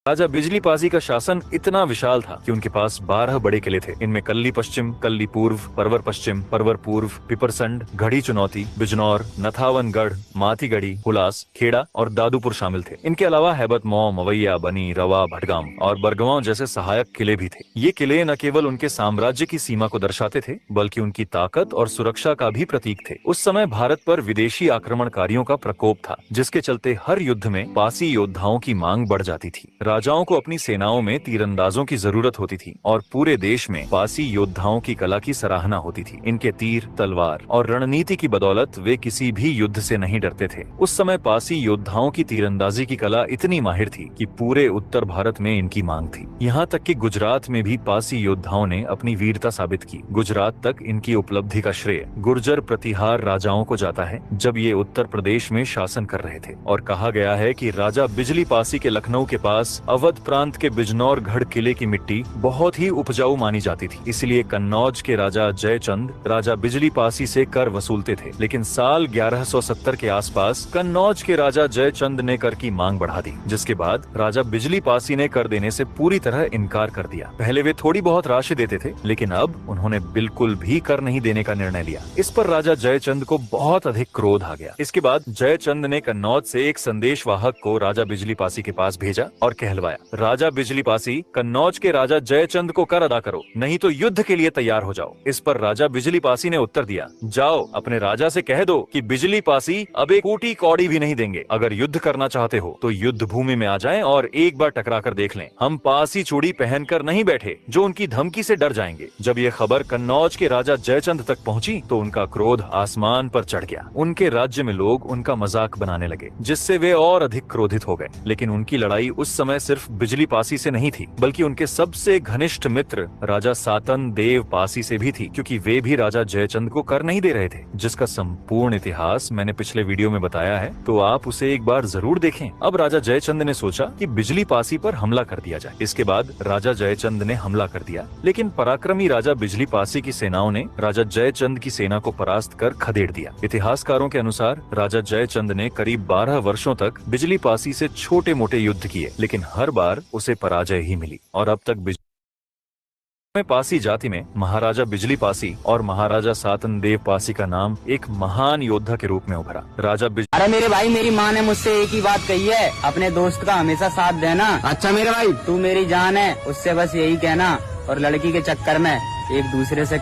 राजा बिजली पासी का शासन इतना विशाल था कि उनके पास 12 बड़े किले थे। इनमें कल्ली पश्चिम, कल्ली पूर्व, परवर पश्चिम, परवर पूर्व, पिपरसंड, घड़ी चुनौती, बिजनौर, नथावनगढ़, माथीगढ़ी, हुलास, खेड़ा और दादूपुर शामिल थे। इनके अलावा हैबत मौ, मवैया, बनी, रवा, भटगाम और बरगवां जैसे सहायक किले भी थे। ये किले न केवल उनके साम्राज्य की सीमा को दर्शाते थे, बल्कि उनकी ताकत और सुरक्षा का भी प्रतीक थे। उस समय भारत पर विदेशी आक्रमणकारियों का प्रकोप था, जिसके चलते हर युद्ध में पासी योद्धाओं की मांग बढ़ जाती थी। राजाओं को अपनी सेनाओं में तीरंदाजों की जरूरत होती थी और पूरे देश में पासी योद्धाओं की कला की सराहना होती थी। इनके तीर, तलवार और रणनीति की बदौलत वे किसी भी युद्ध से नहीं डरते थे। उस समय पासी योद्धाओं की तीरंदाजी की कला इतनी माहिर थी कि पूरे उत्तर भारत में इनकी मांग थी। यहाँ तक कि गुजरात में भी पासी योद्धाओं ने अपनी वीरता साबित की। गुजरात तक इनकी उपलब्धि का श्रेय गुर्जर प्रतिहार राजाओं को जाता है, जब ये उत्तर प्रदेश में शासन कर रहे थे। और कहा गया है कि राजा बिजली पासी के लखनऊ के पास अवध प्रांत के बिजनौर गढ़ किले की मिट्टी बहुत ही उपजाऊ मानी जाती थी। इसलिए कन्नौज के राजा जयचंद राजा बिजली पासी से कर वसूलते थे। लेकिन साल 1170 के आसपास कन्नौज के राजा जयचंद ने कर की मांग बढ़ा दी, जिसके बाद राजा बिजली पासी ने कर देने से पूरी तरह इनकार कर दिया। पहले वे थोड़ी बहुत राशि देते थे, लेकिन अब उन्होंने बिल्कुल भी कर नहीं देने का निर्णय लिया। इस पर राजा जयचंद को बहुत अधिक क्रोध आ गया। इसके बाद जयचंद ने कन्नौज से एक संदेशवाहक को राजा बिजली पासी के पास भेजा और कहलवाया, राजा बिजली पासी, कन्नौज के राजा जयचंद को कर अदा करो, नहीं तो युद्ध के लिए तैयार हो जाओ। इस पर राजा बिजली पासी ने उत्तर दिया, जाओ अपने राजा से कह दो कि बिजली पासी अब एक कूटी कौड़ी भी नहीं देंगे। अगर युद्ध करना चाहते हो तो युद्ध भूमि में आ जाएं और एक बार टकरा कर देख लें। हम पासी चूड़ी पहनकर नहीं बैठे जो उनकी धमकी से डर जाएंगे। जब ये खबर कन्नौज के राजा जयचंद तक पहुंची तो उनका क्रोध आसमान पर चढ़ गया। उनके राज्य में लोग उनका मजाक बनाने लगे, जिससे वे और अधिक क्रोधित हो गए। लेकिन उनकी लड़ाई उस समय सिर्फ बिजली पासी से नहीं थी, बल्कि उनके सबसे घनिष्ठ मित्र राजा सातन देव पासी से भी थी, क्योंकि वे भी राजा जयचंद को कर नहीं दे रहे थे, जिसका संपूर्ण इतिहास मैंने पिछले वीडियो में बताया है, तो आप उसे एक बार जरूर देखें। अब राजा जयचंद ने सोचा कि बिजली पासी पर हमला कर दिया जाए। इसके बाद राजा जयचंद ने हमला कर दिया, लेकिन पराक्रमी राजा बिजली पासी की सेनाओं ने राजा जयचंद की सेना को परास्त कर खदेड़ दिया। इतिहासकारों के अनुसार राजा जयचंद ने करीब 12 वर्षों तक बिजली पासी से छोटे मोटे युद्ध किए, लेकिन हर बार उसे पराजय ही मिली। और अब तक पासी जाति में महाराजा बिजली पासी और महाराजा सातन देव पासी का नाम एक महान योद्धा के रूप में उभरा। अरे मेरे भाई, मेरी माँ ने मुझसे एक ही बात कही है, अपने दोस्त का हमेशा साथ देना। अच्छा मेरे भाई, तू मेरी जान है, उससे बस यही कहना, और लड़की के चक्कर में एक दूसरे से